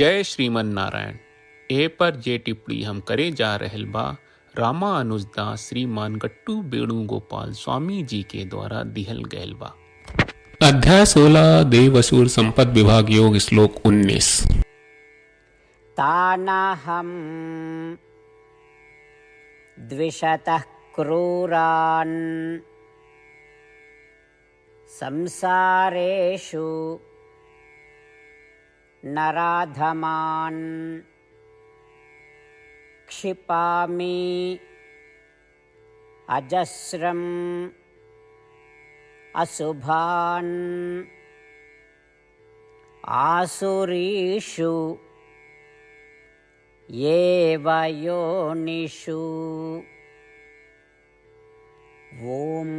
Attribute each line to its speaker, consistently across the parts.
Speaker 1: जय श्रीमन नारायण। ए पर जे टिप्पणी हम करे जा रहल बा रामानुजदास श्रीमान गट्टू वेणुगोपाल स्वामी जी के द्वारा दिहल गयल बा। अध्याय 16 देवसुर संपद विभाग योग श्लोक 19।
Speaker 2: तानाहं द्विषतः क्रूरान् संसारेषु नराधमान् क्षिपामि अजस्रम् अशुभान् आसुरीषु येव योनिषु। ओम।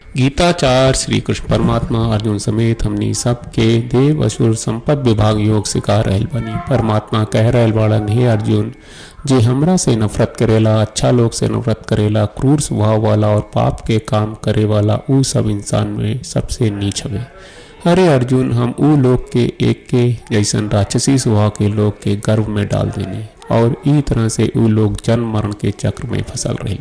Speaker 1: गीताचार्य श्री कृष्ण परमात्मा अर्जुन समेत हमनी सबके देव असुर संपद विभाग योग सिखा रहल बनी। परमात्मा कह रहल बाड़न, हे अर्जुन, जे हमरा से नफरत करेला, अच्छा लोग से नफरत करेला, क्रूर स्वभाव वाला और पाप के काम करे वाला ऊ सब इंसान में सबसे नीच हवे। अरे अर्जुन, हम ऊ लोग के एक के जैसन राक्षसी स्वभाव के लोग के गर्भ में डाल देने और ई तरह से ऊ लोग जन्म मरण के चक्र में फंसल रहे।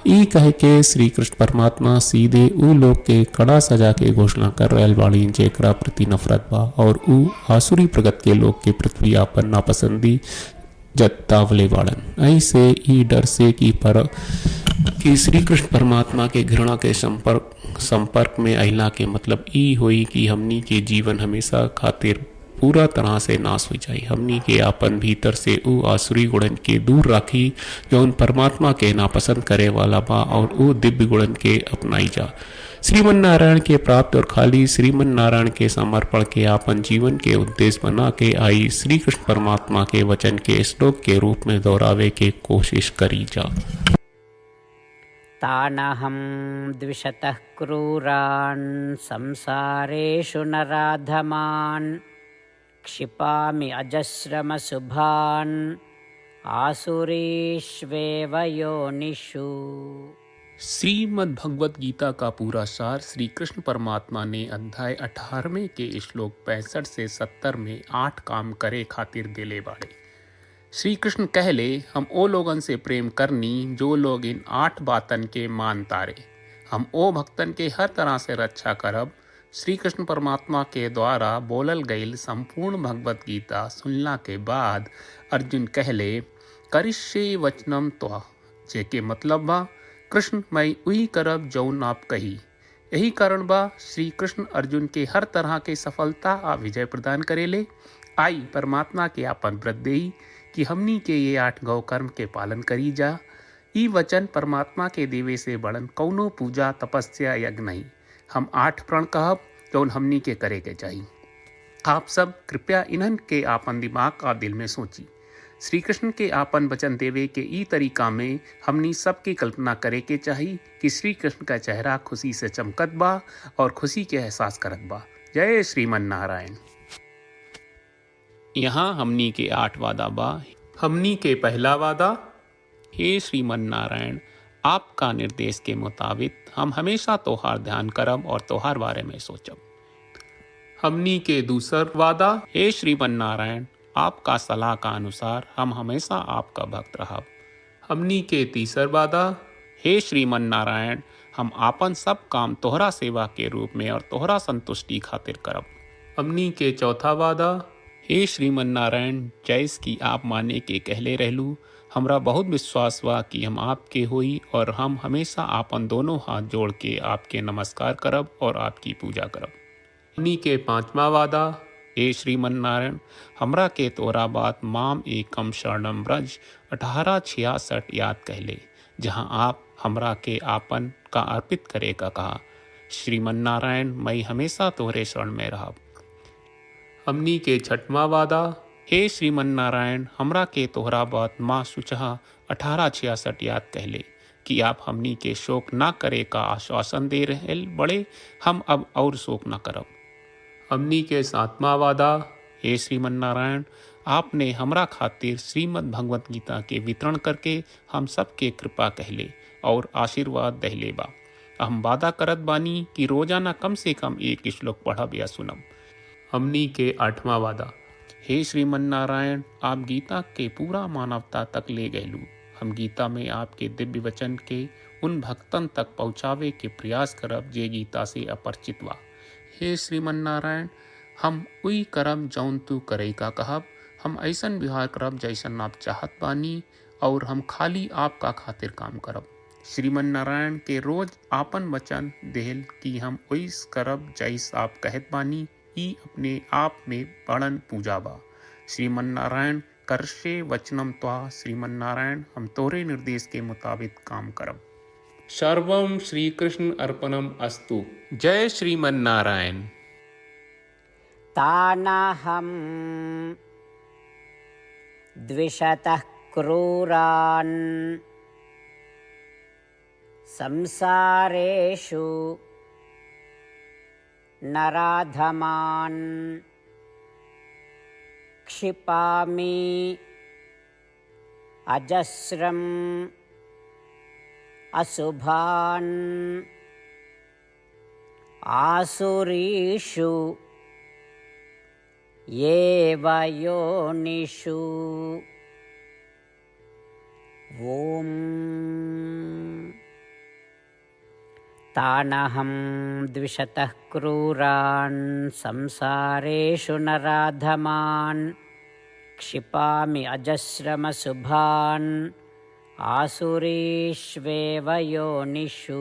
Speaker 1: ई कह के श्री कृष्ण परमात्मा सीधे ऊ लोग के कड़ा सजा के घोषणा कर रहल बाड़ी जेकरा प्रति नफरत बा और ऊ आसुरी प्रगत के लोग के पृथ्वी आपन नापसंदी जतावले बाड़न। ऐसे ई डर से कि श्री कृष्ण परमात्मा के घृणा के संपर्क में अहिला के मतलब ई हुई कि हमनी के जीवन हमेशा खातिर पूरा तरह से नाश हो जाए। हमनी के आपन भीतर से ऊ आसुरी गुणन के दूर राखी जौन परमात्मा के नापसंद करे वाला बा और ऊ दिव्य गुणन के अपनाई जा। श्रीमन नारायण के प्राप्त और खाली श्रीमन नारायण के समर्पण के आपन जीवन के उद्देश्य बना के आई श्री कृष्ण परमात्मा के वचन के श्लोक के रूप में दोहरावे के कोशिश करी जा।
Speaker 2: तानहं द्विषतः क्रूरान् संसारेषु नराधमान् क्षिपामि अजस्रमशुभान् आसुरीष्वेव योनिषु।
Speaker 1: श्रीमद् भगवत गीता का पूरा सार श्री कृष्ण परमात्मा ने अध्याय 18वें के श्लोक 65 से 70 में 8 काम करे खातिर देले बाड़े। श्री कृष्ण कहले, हम ओ लोगन से प्रेम करनी जो लोग इन 8 बातन के मान तारे। हम ओ भक्तन के हर तरह से रक्षा करब। श्री कृष्ण परमात्मा के द्वारा बोलल गईल संपूर्ण भगवत गीता सुनला के बाद अर्जुन कहले, करिष्ये वचनम त्वा, जेके मतलब बा, कृष्ण मैं उही करब जौन आप कही। यही कारण बा श्री कृष्ण अर्जुन के हर तरह के सफलता आ विजय प्रदान करेले। आई परमात्मा के आपन व्रत देई कि हमनी के ये 8 गौ कर्म के पालन करी जा। ई वचन परमात्मा के देवे से बड़न कौनो पूजा तपस्या यज्ञ नहीं। हम 8 प्रण कहब जौन हमनी के करे के चाहिए। आप सब कृपया इन्हन के आपन दिमाग और दिल में सोची। श्री कृष्ण के आपन वचन देवे के ई तरीका में हमनी सबकी कल्पना करे के चाहिए कि श्री कृष्ण का चेहरा खुशी से चमकत बा और खुशी के एहसास करत बा। जय श्रीमन नारायण। यहाँ हमनी के 8 वादा बा। हमनी के पहला वादा, हे श्रीमन नारायण, आपका निर्देश के मुताबिक हम हमेशा तोहार ध्यान करब और तोहार बारे में सोचब। हमनी के दूसर वादा, हे श्रीमन नारायण, आपका सलाह का अनुसार हम हमेशा आपका भक्त रहब। हमनी के तीसर वादा, हे श्रीमन नारायण, हम आपन सब काम तोहरा सेवा के रूप में और तोहरा संतुष्टि खातिर करब। हमनी के चौथा वादा, हे श्रीमन नारायण, जैस की आप माने के कहले रहलू, हमरा बहुत विश्वास बा कि हम आपके होई और हम हमेशा आपन दोनों हाथ जोड़ के आपके नमस्कार करब और आपकी पूजा करब। हमनी के 5वां वादा, हे श्रीमन नारायण, हमरा के तोरा बात माम एकम शरणम ब्रज 1866 याद कहले, जहां आप हमरा के आपन का अर्पित करे का कहा। श्रीमन नारायण, मैं हमेशा तोहरे शरण में रहब। हमनी के 6वां वादा, हे श्रीमन नारायण, हमरा के तोहरा बात माँ सुचहा 1866 याद कहले कि आप हमनी के शोक ना करे का आश्वासन दे रहे बड़े। हम अब और शोक ना करब। हमनी के 7वां वादा, हे श्रीमन नारायण, आपने हमरा खातिर श्रीमद् भगवत गीता के वितरण करके हम सबके कृपा कहले और आशीर्वाद दहले बा। हम वादा करत बानी कि रोजाना कम से कम 1 श्लोक पढ़ब या सुनब। हमनी के 8वां वादा। हे श्रीमन नारायण, आप गीता के पूरा मानवता तक ले गयलू। हम गीता में आपके दिव्य वचन के उन भक्तन तक पहुँचावे के प्रयास करब जे गीता से अपरिचित बा। हे श्रीमन नारायण, हम उई करब जौन तू करे का कहब। हम ऐसन व्यवहार करब जैसन आप चाहत बानी और हम खाली आपका खातिर काम करब। श्रीमन नारायण के रोज आपन वचन देहल कि हम ओइस करब जैस आप कहत बानी, ई अपने आप में बड़न पूजा बा। श्रीमन नारायण, करशे वचनम त्वा। श्रीमन नारायण, हम तोरे निर्देश के मुताबिक काम करब। सर्वम श्री कृष्ण अर्पणम अस्तु। जय श्रीमन नारायण।
Speaker 2: तानाहं द्विषतः क्रूरान् संसारेषु नराधमान् क्षिपामि अजस्रम् अशुभान् आसुरीषु एव योनिषु। ॐ तानहं द्विषतः क्रूरान् संसारेषु नराधमान् क्षिपामि अजस्रमशुभान् आसुरीष्वेव योनिषु।